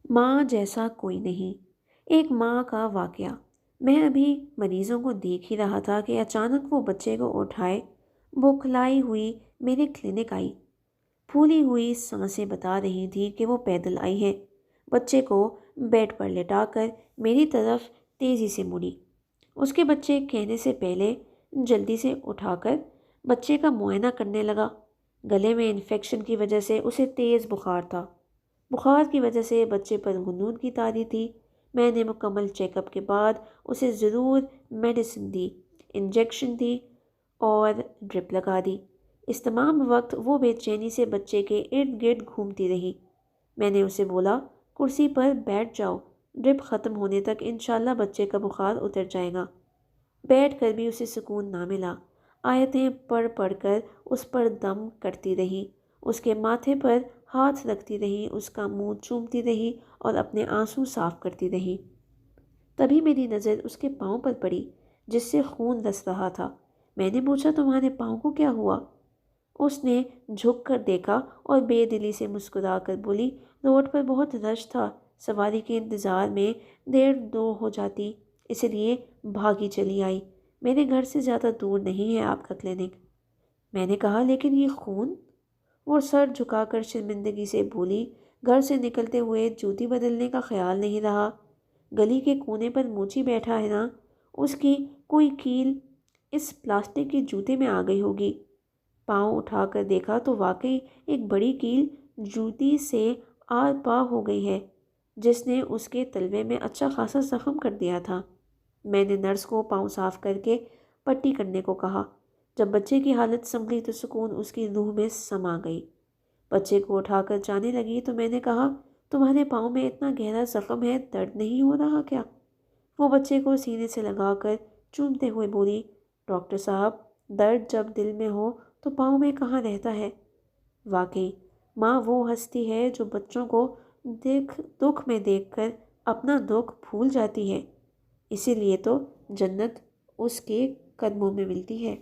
ماں جیسا کوئی نہیں۔ ایک ماں کا واقعہ۔ میں ابھی مریضوں کو دیکھ ہی رہا تھا کہ اچانک وہ بچے کو اٹھائے بوکھلائی ہوئی میرے کلینک آئی۔ پھولی ہوئی سانسیں بتا رہی تھیں کہ وہ پیدل آئی ہے۔ بچے کو بیڈ پر لٹا کر میری طرف تیزی سے مڑی۔ اس کے بچے کہنے سے پہلے جلدی سے اٹھا کر بچے کا معائنہ کرنے لگا۔ گلے میں انفیکشن کی وجہ سے اسے تیز بخار تھا۔ بخار کی وجہ سے بچے پر غنون کی طاری تھی۔ میں نے مکمل چیک اپ کے بعد اسے ضرور میڈیسن دی، انجیکشن دی اور ڈرپ لگا دی۔ اس تمام وقت وہ بے چینی سے بچے کے ارد گرد گھومتی رہی۔ میں نے اسے بولا، کرسی پر بیٹھ جاؤ، ڈرپ ختم ہونے تک انشاءاللہ بچے کا بخار اتر جائے گا۔ بیٹھ کر بھی اسے سکون نہ ملا۔ آیتیں پڑھ پڑھ کر اس پر دم کرتی رہی، اس کے ماتھے پر ہاتھ رکھتی رہی، اس کا منہ چومتی رہی اور اپنے آنسو صاف کرتی رہی۔ تبھی میری نظر اس کے پاؤں پر پڑی جس سے خون رس رہا تھا۔ میں نے پوچھا، تمہارے پاؤں کو کیا ہوا؟ اس نے جھک کر دیکھا اور بے دلی سے مسکرا کر بولی، روڈ پر بہت رش تھا، سواری کے انتظار میں دیر دو ہو جاتی، اس لیے بھاگی چلی آئی۔ میرے گھر سے زیادہ دور نہیں ہے آپ کا کلینک۔ میں نے کہا، لیکن یہ خون؟ وہ سر جھکا کر شرمندگی سے بولی، گھر سے نکلتے ہوئے جوتی بدلنے کا خیال نہیں رہا۔ گلی کے کونے پر موچی بیٹھا ہے نا، اس کی کوئی کیل اس پلاسٹک کے جوتے میں آ گئی ہوگی۔ پاؤں اٹھا کر دیکھا تو واقعی ایک بڑی کیل جوتی سے آر پار ہو گئی ہے، جس نے اس کے تلوے میں اچھا خاصا زخم کر دیا تھا۔ میں نے نرس کو پاؤں صاف کر کے پٹی کرنے کو کہا۔ جب بچے کی حالت سنبھلی تو سکون اس کی روح میں سما گئی۔ بچے کو اٹھا کر جانے لگی تو میں نے کہا، تمہارے پاؤں میں اتنا گہرا زخم ہے، درد نہیں ہو رہا کیا؟ وہ بچے کو سینے سے لگا کر چومتے ہوئے بولی، ڈاکٹر صاحب، درد جب دل میں ہو تو پاؤں میں کہاں رہتا ہے؟ واقعی ماں وہ ہستی ہے جو بچوں کو دکھ میں دیکھ کر اپنا دکھ بھول جاتی ہے، اسی لیے تو جنت اس کے قدموں میں ملتی ہے۔